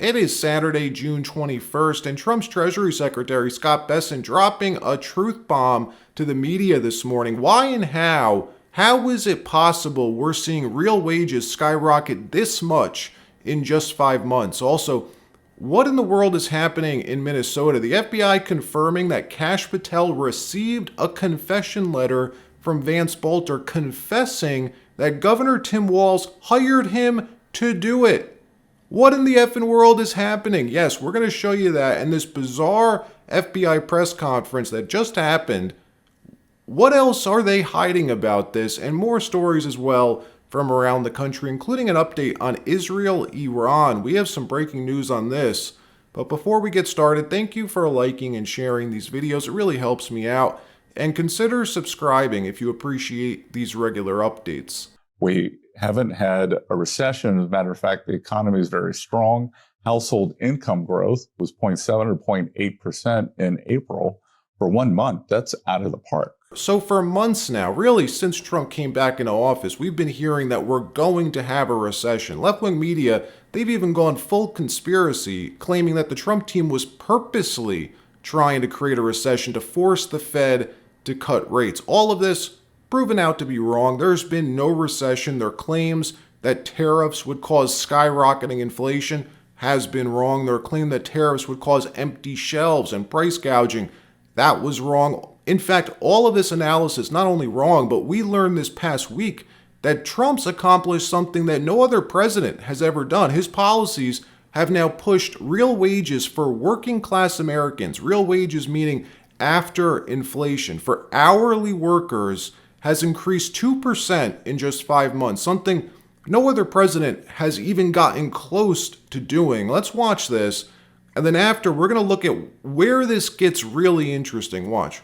It is Saturday, June 21st, and Trump's Treasury Secretary Scott Bessent dropping a truth bomb to the media this morning. Why and how? How is it possible we're seeing real wages skyrocket this much in just 5 months? Also, what in the world is happening in Minnesota? The FBI confirming that Kash Patel received a confession letter from Vance Bolter confessing that Governor Tim Walz hired him to do it. What in the effing world is happening? Yes, we're going to show you that in this bizarre FBI press conference that just happened. What else are they hiding about this? And more stories as well from around the country, including an update on Israel-Iran. We have some breaking news on this. But before we get started, thank you for liking and sharing these videos. It really helps me out. And consider subscribing if you appreciate these regular updates. We haven't had a recession. As a matter of fact, the economy is very strong. Household income growth was 0.7 or 0.8% in April. For 1 month, that's out of the park. So for months now, really since Trump came back into office, we've been hearing that we're going to have a recession. Left-wing media, they've even gone full conspiracy, claiming that the Trump team was purposely trying to create a recession to force the Fed to cut rates. All of this proven out to be wrong. There's been no recession. Their claims that tariffs would cause skyrocketing inflation has been wrong. Their claim that tariffs would cause empty shelves and price gouging, that was wrong. In fact, all of this analysis, not only wrong, but we learned this past week that Trump's accomplished something that no other president has ever done. His policies have now pushed real wages for working class Americans, real wages meaning after inflation, for hourly workers has increased 2% in just 5 months, something no other president has even gotten close to doing. Let's watch this. And then after, we're going to look at where this gets really interesting. Watch.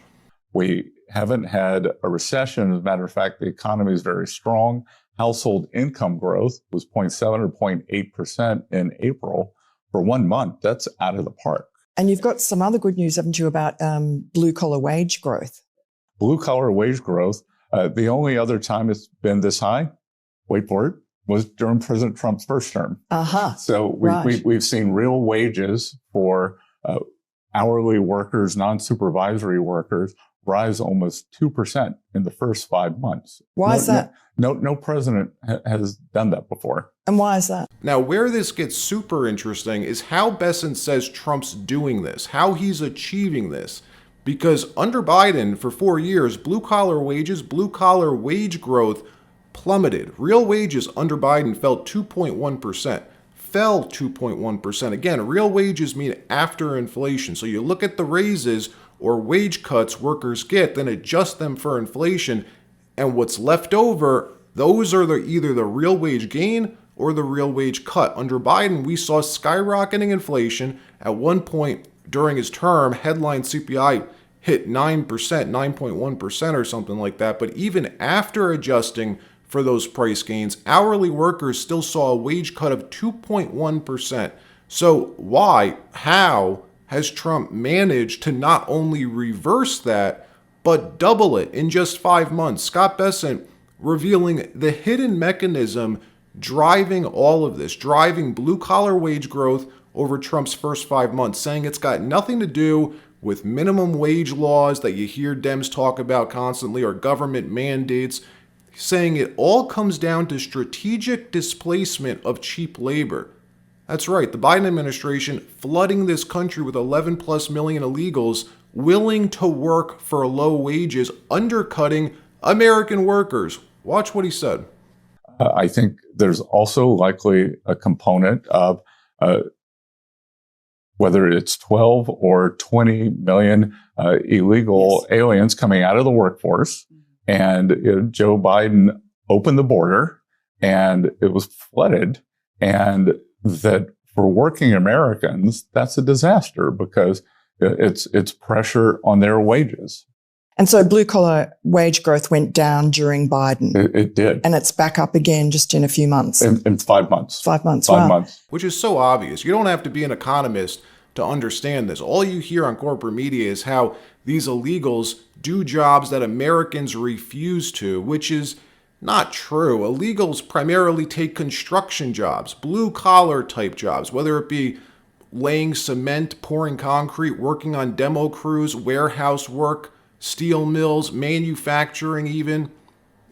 We haven't had a recession. As a matter of fact, the economy is very strong. Household income growth was 0.7 or 0.8% in April. For 1 month, that's out of the park. And you've got some other good news, haven't you, about blue-collar wage growth? Blue-collar wage growth. The only other time it's been this high, wait for it, was during President Trump's first term. So we've seen real wages for hourly workers, non-supervisory workers, rise almost 2% in the first 5 months. Why is that? No president has done that before. And why is that? Now, where this gets super interesting is how Bessent says Trump's doing this, how he's achieving this. Because under Biden, for 4 years, blue-collar wage growth plummeted. Real wages under Biden fell 2.1%. Fell 2.1%. Again, real wages mean after inflation. So you look at the raises or wage cuts workers get, then adjust them for inflation, and what's left over, those are either the real wage gain or the real wage cut. Under Biden, we saw skyrocketing inflation. At one point during his term, headline CPI hit 9%, 9.1% or something like that. But even after adjusting for those price gains, hourly workers still saw a wage cut of 2.1%. So why, how has Trump managed to not only reverse that, but double it in just 5 months? Scott Bessent revealing the hidden mechanism driving all of this, driving blue-collar wage growth over Trump's first 5 months, saying it's got nothing to do with minimum wage laws that you hear Dems talk about constantly or government mandates, saying it all comes down to strategic displacement of cheap labor. That's right, the Biden administration flooding this country with 11 plus million illegals willing to work for low wages, undercutting American workers. Watch what he said. I think there's also likely a component of whether it's 12 or 20 million illegal aliens coming out of the workforce. And Joe Biden opened the border and it was flooded. And that for working Americans, that's a disaster because it's pressure on their wages. And so blue-collar wage growth went down during Biden. It did. And it's back up again just in a few months. In 5 months. 5 months, 5 wow. months. Which is so obvious. You don't have to be an economist to understand this. All you hear on corporate media is how these illegals do jobs that Americans refuse to, which is Not true. Illegals primarily take construction jobs, blue-collar type jobs, whether it be laying cement, pouring concrete, working on demo crews, warehouse work, steel mills, manufacturing even.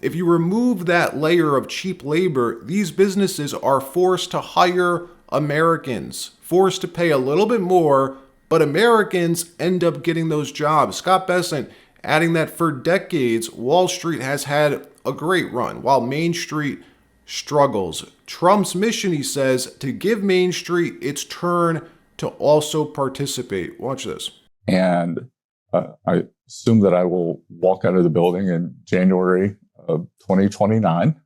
If you remove that layer of cheap labor, these businesses are forced to hire Americans, forced to pay a little bit more, but Americans end up getting those jobs. Scott Bessent adding that for decades, Wall Street has had a great run, while Main Street struggles. Trump's mission, he says, to give Main Street its turn to also participate. Watch this. And I assume that I will walk out of the building in January of 2029.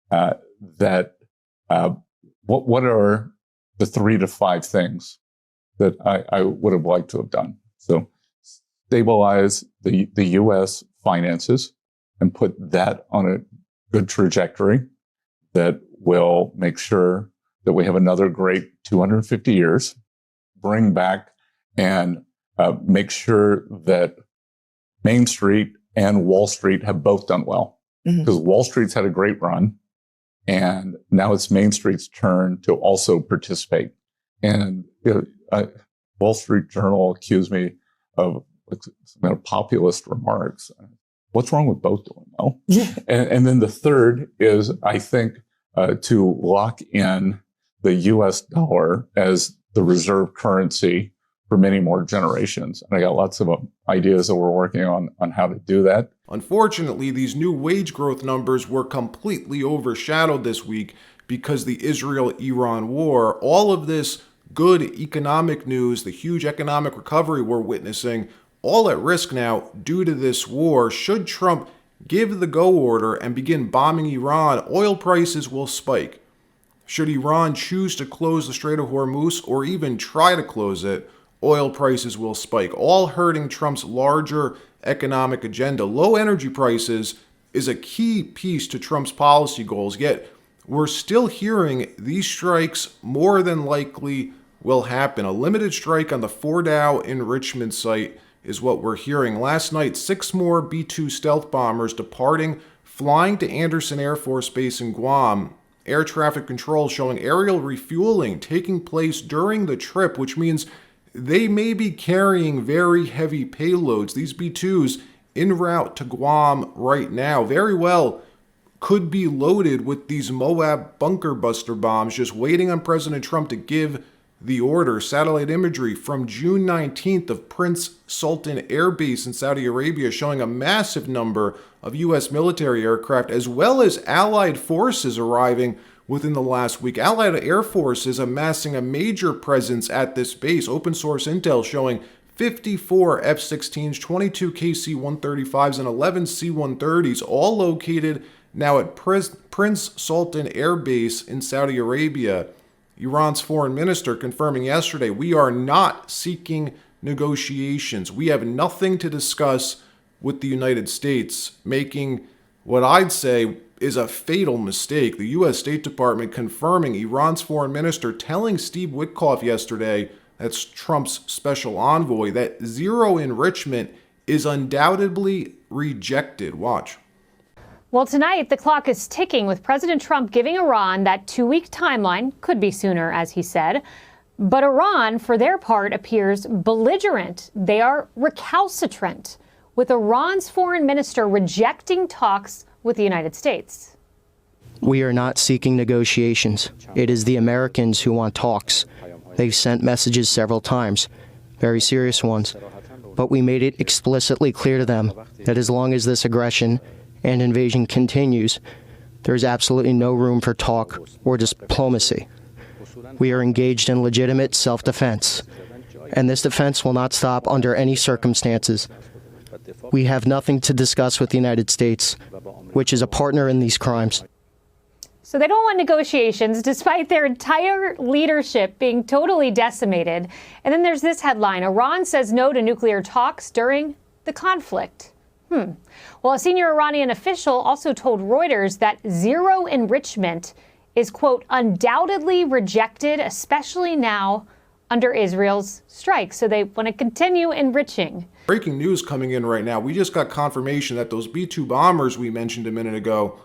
What are the 3 to 5 things that I would have liked to have done? So stabilize the U.S. finances and put that on a good trajectory that will make sure that we have another great 250 years, bring back and make sure that Main Street and Wall Street have both done well. Because Wall Street's had a great run, and now it's Main Street's turn to also participate. And Wall Street Journal accused me of populist remarks. What's wrong with both doing well? Yeah. And then the third is, I think, to lock in the U.S. dollar as the reserve currency for many more generations. And I got lots of ideas that we're working on how to do that. Unfortunately, these new wage growth numbers were completely overshadowed this week because the Israel-Iran war. All of this good economic news, the huge economic recovery we're witnessing, all at risk now due to this war. Should Trump give the go order and begin bombing Iran, oil prices will spike. Should Iran choose to close the Strait of Hormuz or even try to close it, oil prices will spike, all hurting Trump's larger economic agenda. Low energy prices is a key piece to Trump's policy goals, yet we're still hearing these strikes more than likely will happen. A limited strike on the Fordow enrichment site is what we're hearing. Last night, 6 more B-2 stealth bombers departing, flying to Andersen Air Force Base in Guam. Air traffic control showing aerial refueling taking place during the trip, which means they may be carrying very heavy payloads. These B-2s en route to Guam right now very well could be loaded with these Moab bunker buster bombs, just waiting on President Trump to give the order. Satellite imagery from June 19th of Prince Sultan Air Base in Saudi Arabia showing a massive number of U.S. military aircraft as well as Allied forces arriving within the last week. Allied Air Force is amassing a major presence at this base. Open source intel showing 54 F-16s, 22 KC-135s, and 11 C-130s, all located now at Prince Sultan Air Base in Saudi Arabia. Iran's foreign minister confirming yesterday, we are not seeking negotiations. We have nothing to discuss with the United States, making what I'd say is a fatal mistake. The U.S. State Department confirming Iran's foreign minister telling Steve Witkoff yesterday, that's Trump's special envoy, that zero enrichment is undoubtedly rejected. Watch. Well, tonight, the clock is ticking with President Trump giving Iran that 2-week timeline, could be sooner, as he said. But Iran, for their part, appears belligerent. They are recalcitrant, with Iran's foreign minister rejecting talks with the United States. We are not seeking negotiations. It is the Americans who want talks. They've sent messages several times, very serious ones. But we made it explicitly clear to them that as long as this aggression and invasion continues, there is absolutely no room for talk or diplomacy. We are engaged in legitimate self-defense, and this defense will not stop under any circumstances. We have nothing to discuss with the United States, which is a partner in these crimes. So they don't want negotiations, despite their entire leadership being totally decimated. And then there's this headline: Iran says no to nuclear talks during the conflict. Well, a senior Iranian official also told Reuters that zero enrichment is, quote, undoubtedly rejected, especially now under Israel's strike. So they want to continue enriching. Breaking news coming in right now. We just got confirmation that those B-2 bombers we mentioned a minute ago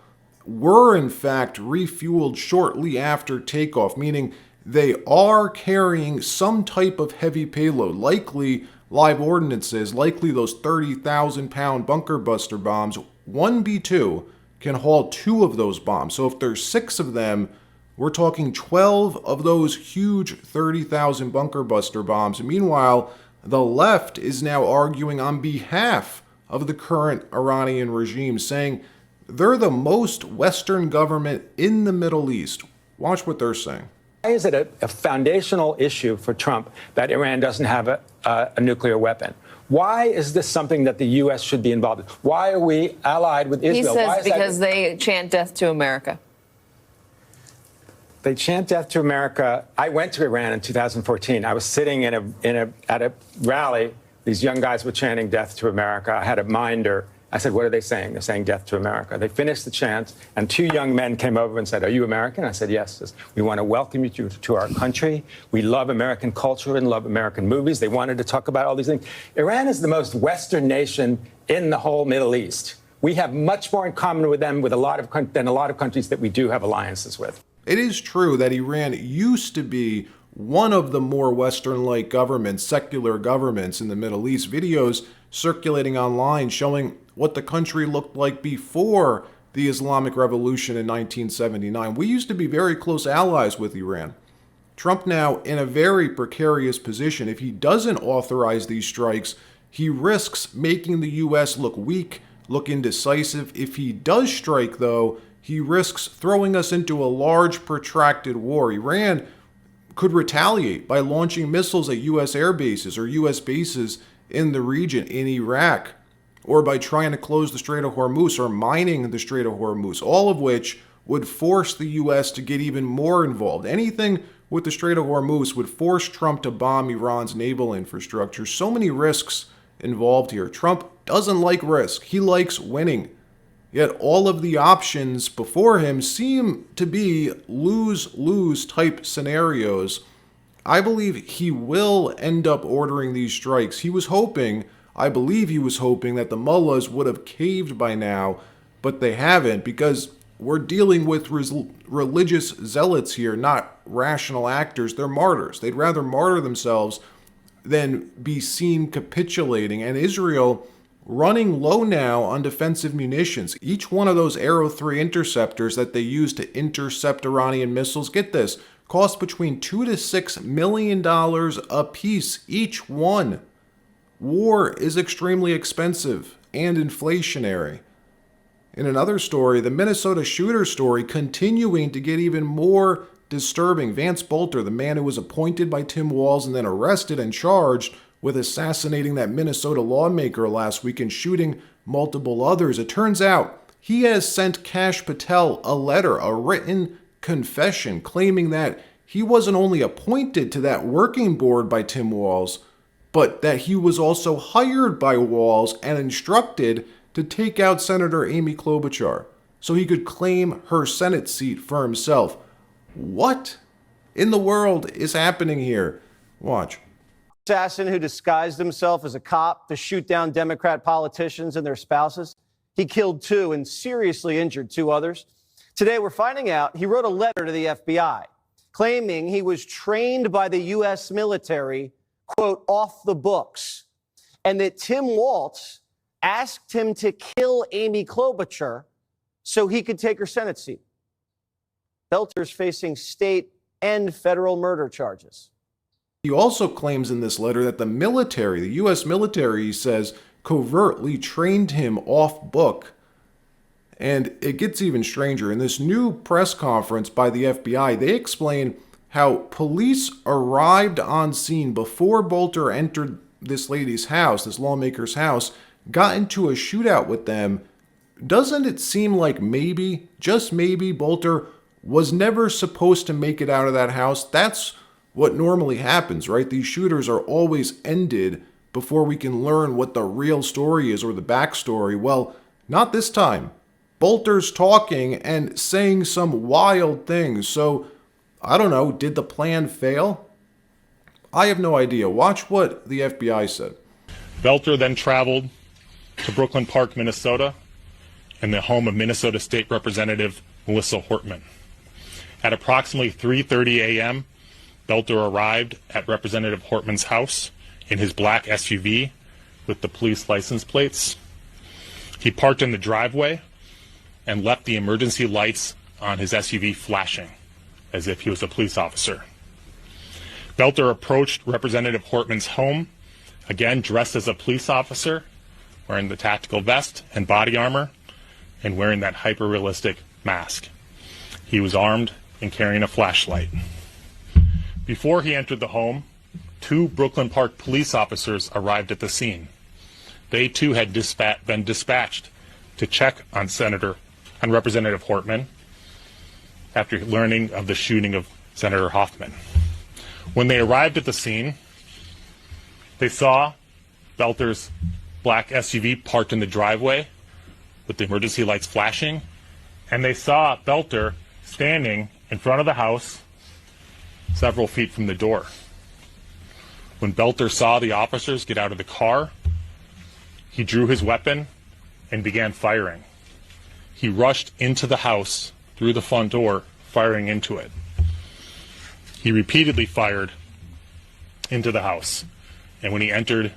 were in fact refueled shortly after takeoff, meaning they are carrying some type of heavy payload, likely live ordnances, likely those 30,000-pound bunker buster bombs. One B-2 can haul 2 of those bombs. So if there's 6 of them, we're talking 12 of those huge 30,000 bunker buster bombs. Meanwhile, the left is now arguing on behalf of the current Iranian regime, saying they're the most Western government in the Middle East. Watch what they're saying. Why is it a foundational issue for Trump that Iran doesn't have a nuclear weapon? Why is this something that the U.S. should be involved in? Why are we allied with Israel? He Why says is because they chant death to America. They chant death to America. I went to Iran in 2014. I was sitting at a rally. These young guys were chanting death to America. I had a minder. I said, what are they saying? They're saying death to America. They finished the chant, and 2 young men came over and said, are you American? I said, yes. Says, we want to welcome you to our country. We love American culture and love American movies. They wanted to talk about all these things. Iran is the most Western nation in the whole Middle East. We have much more in common with them than a lot of countries that we do have alliances with. It is true that Iran used to be one of the more Western-like governments, secular governments in the Middle East. Videos circulating online showing what the country looked like before the Islamic Revolution in 1979. We used to be very close allies with Iran. Trump now in a very precarious position. If he doesn't authorize these strikes, he risks making the U.S. look weak, look indecisive. If he does strike, though, he risks throwing us into a large, protracted war. Iran could retaliate by launching missiles at U.S. air bases or U.S. bases in the region, in Iraq, or by trying to close the Strait of Hormuz or mining the Strait of Hormuz, all of which would force the U.S. to get even more involved. Anything with the Strait of Hormuz would force Trump to bomb Iran's naval infrastructure. So many risks involved here. Trump doesn't like risk. He likes winning. Yet all of the options before him seem to be lose-lose type scenarios. I believe he will end up ordering these strikes. I believe he was hoping that the mullahs would have caved by now, but they haven't, because we're dealing with religious zealots here, not rational actors. They're martyrs. They'd rather martyr themselves than be seen capitulating. And Israel running low now on defensive munitions. Each one of those Arrow 3 interceptors that they use to intercept Iranian missiles, get this, cost between $2 to $6 million a piece, each one. War is extremely expensive and inflationary. In another story, the Minnesota shooter story continuing to get even more disturbing. Vance Bolter, the man who was appointed by Tim Walz and then arrested and charged with assassinating that Minnesota lawmaker last week and shooting multiple others. It turns out he has sent Kash Patel a letter, a written confession, claiming that he wasn't only appointed to that working board by Tim Walz, but that he was also hired by Walz and instructed to take out Senator Amy Klobuchar so he could claim her Senate seat for himself. What in the world is happening here? Watch. Assassin who disguised himself as a cop to shoot down Democrat politicians and their spouses. He killed 2 and seriously injured 2 others. Today, we're finding out he wrote a letter to the FBI claiming he was trained by the U.S. military, quote, off the books, and that Tim Walz asked him to kill Amy Klobuchar so he could take her Senate seat. Belter's facing state and federal murder charges. He also claims in this letter that the military, the U.S. military, he says, covertly trained him off book. And it gets even stranger. In this new press conference by the FBI, they explain how police arrived on scene before Bolter entered this lady's house, this lawmaker's house, got into a shootout with them. Doesn't it seem like maybe, just maybe, Bolter was never supposed to make it out of that house? That's what normally happens, right? These shooters are always ended before we can learn what the real story is or the backstory. Well, not this time. Bolter's talking and saying some wild things. So, I don't know, did the plan fail? I have no idea. Watch what the FBI said. Belter then traveled to Brooklyn Park, Minnesota, in the home of Minnesota State Representative Melissa Hortman. At approximately 3:30 a.m., Belter arrived at Representative Hortman's house in his black SUV with the police license plates. He parked in the driveway and left the emergency lights on his SUV flashing, as if he was a police officer. Belter approached Representative Hortman's home, again dressed as a police officer, wearing the tactical vest and body armor, and wearing that hyper-realistic mask. He was armed and carrying a flashlight. Before he entered the home, 2 Brooklyn Park police officers arrived at the scene. They too had been dispatched to check on Representative Hortman after learning of the shooting of Senator Hoffman. When they arrived at the scene, they saw Belter's black SUV parked in the driveway with the emergency lights flashing, and they saw Belter standing in front of the house several feet from the door. When Belter saw the officers get out of the car, he drew his weapon and began firing. He rushed into the house through the front door, firing into it. He repeatedly fired into the house, and when he entered...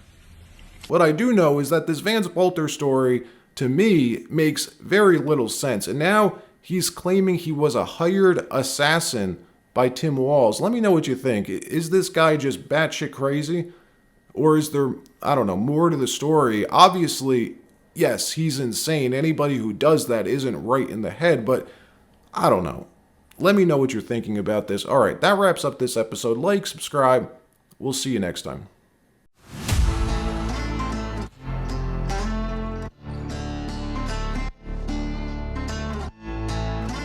What I do know is that this Vance Belter story, to me, makes very little sense. And now he's claiming he was a hired assassin by Tim Walz. Let me know what you think. Is this guy just batshit crazy? Or is there, I don't know, more to the story? Obviously, yes, he's insane. Anybody who does that isn't right in the head, but I don't know. Let me know what you're thinking about this. All right, that wraps up this episode. Like, subscribe. We'll see you next time.